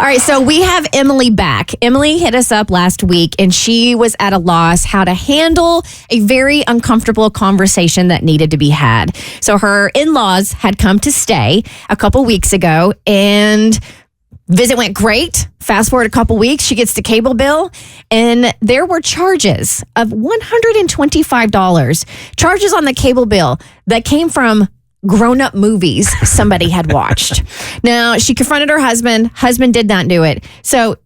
All right, so we have Emily back. Emily hit us up last week, and she was at a loss how to handle a very uncomfortable conversation that needed to be had. So her in-laws had come to stay a couple weeks ago, and visit went great. Fast forward a couple weeks, she gets the cable bill, and there were charges of $125. Charges on the cable bill that came from grown-up movies somebody had watched. Now, she confronted her husband. Husband did not do it. So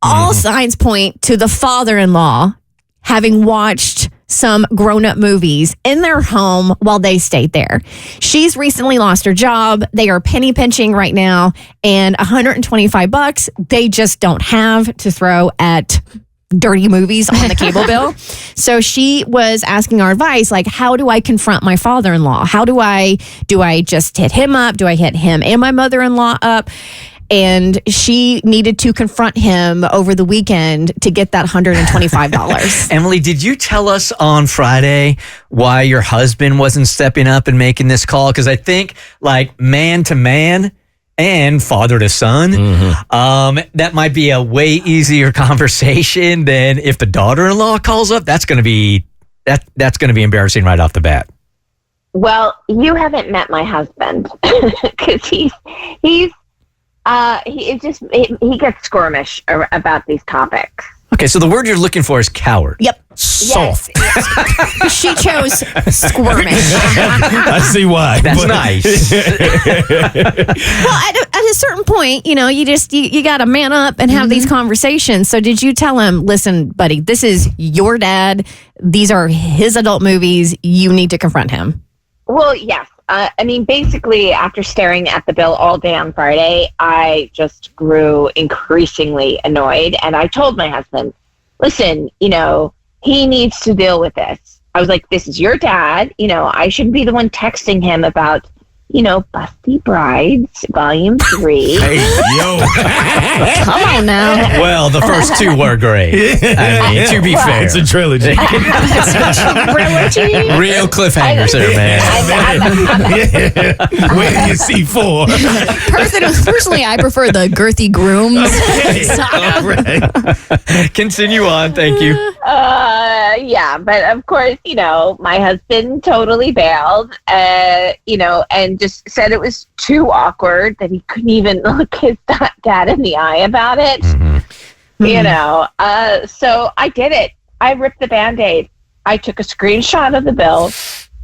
all signs point to the father-in-law having watched some grown-up movies in their home while they stayed there. She's recently lost her job. They are penny pinching right now, and $125 they just don't have to throw at dirty movies on the cable bill. So she was asking our advice, like, how do I confront my father-in-law? Do I just hit him up? Do I hit him and my mother-in-law up? And she needed to confront him over the weekend to get that $125. Emily, did you tell us on Friday why your husband wasn't stepping up and making this call? Because I think, like, man to man and father to son, that might be a way easier conversation than if the daughter-in-law calls up. That's going to be embarrassing right off the bat. Well, you haven't met my husband because he gets squirmish about these topics. Okay, so the word you're looking for is coward. Yep. Soft. Yes. She chose squirmish. I see why. That's nice. Well, at a certain point, you got to man up and have these conversations. So did you tell him, listen, buddy, this is your dad. These are his adult movies. You need to confront him. Well, yes. Basically, after staring at the bill all day on Friday, I just grew increasingly annoyed. And I told my husband, listen, he needs to deal with this. I was like, this is your dad. I shouldn't be the one texting him about, Busty Brides, Volume 3. Hey, yo. Come on now. Well, the first two were great. I mean, to be fair. It's a trilogy. Real cliffhangers there, man. Wait till you see 4. Personally, I prefer the girthy grooms. Right. Continue on. Thank you. Yeah, but of course, my husband totally bailed, and just said it was too awkward that he couldn't even look his dad in the eye about it. So I did it. I ripped the Band-Aid. I took a screenshot of the bill,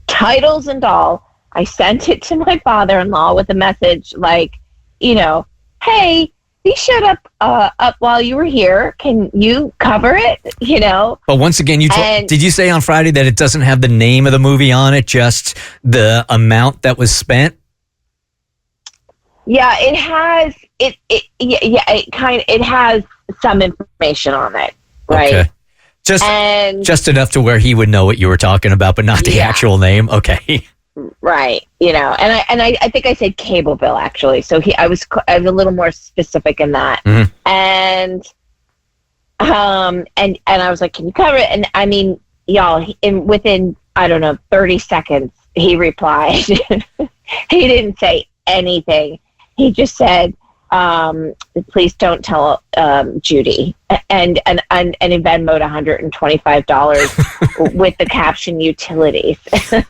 titles and all. I sent it to my father-in-law with a message like, hey, these showed up while you were here. Can you cover it? But once again, did you say on Friday that it doesn't have the name of the movie on it, just the amount that was spent? Yeah, it has. It has some information on it, right? Okay. Just enough to where he would know what you were talking about, but not the actual name. Okay. Right, and I think I said cable bill actually. So I was a little more specific in that, and I was like, can you cover it? And I mean, y'all, within 30 seconds, he replied. He didn't say anything. He just said, please don't tell Judy, and he Venmoed $125 with the caption utilities. Yeah.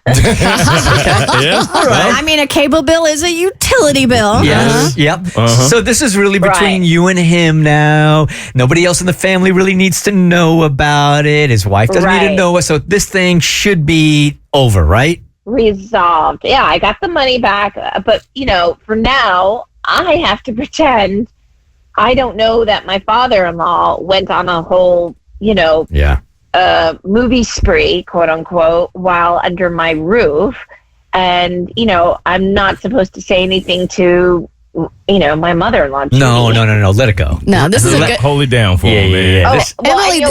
I mean, a cable bill is a utility bill. Yes. Yep. So this is really between you and him now. Nobody else in the family really needs to know about it. His wife doesn't need to know it. So this thing should be over, right? Resolved. Yeah, I got the money back, but for now I have to pretend I don't know that my father-in-law went on a whole movie spree, quote unquote, while under my roof, and I'm not supposed to say anything to my mother-in-law. No, let it go. No, this is a good. Hold it down for him, man. Yeah. Emily,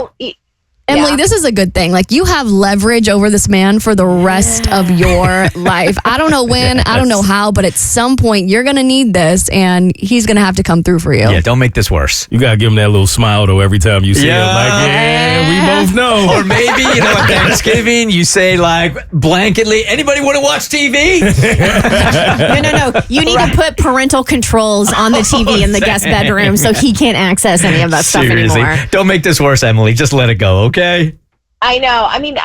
Emily, Yeah. this is a good thing. Like, you have leverage over this man for the rest of your life. I don't know when, I don't know how, but at some point you're going to need this and he's going to have to come through for you. Yeah, don't make this worse. You gotta give him that little smile though every time you see him. Like, yeah, we both know. Or maybe, at Thanksgiving, you say, like, blanketly, anybody want to watch TV? No. You need to put parental controls on the TV in the guest bedroom so he can't access any of that stuff Seriously. anymore. Don't make this worse, Emily. Just let it go, okay? I know. I mean,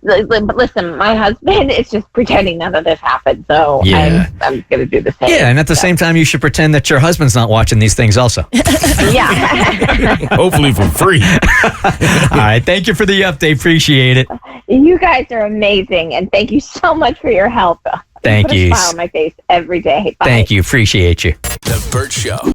but listen, my husband is just pretending none of this happened. So Yeah. I'm going to do the same. Yeah, and at the same time, you should pretend that your husband's not watching these things also. Yeah. Hopefully for free. All right, thank you for the update. Appreciate it. You guys are amazing. And thank you so much for your help. Thank Put you. a smile on my face every day. Bye. Thank you. Appreciate you. The Bert Show.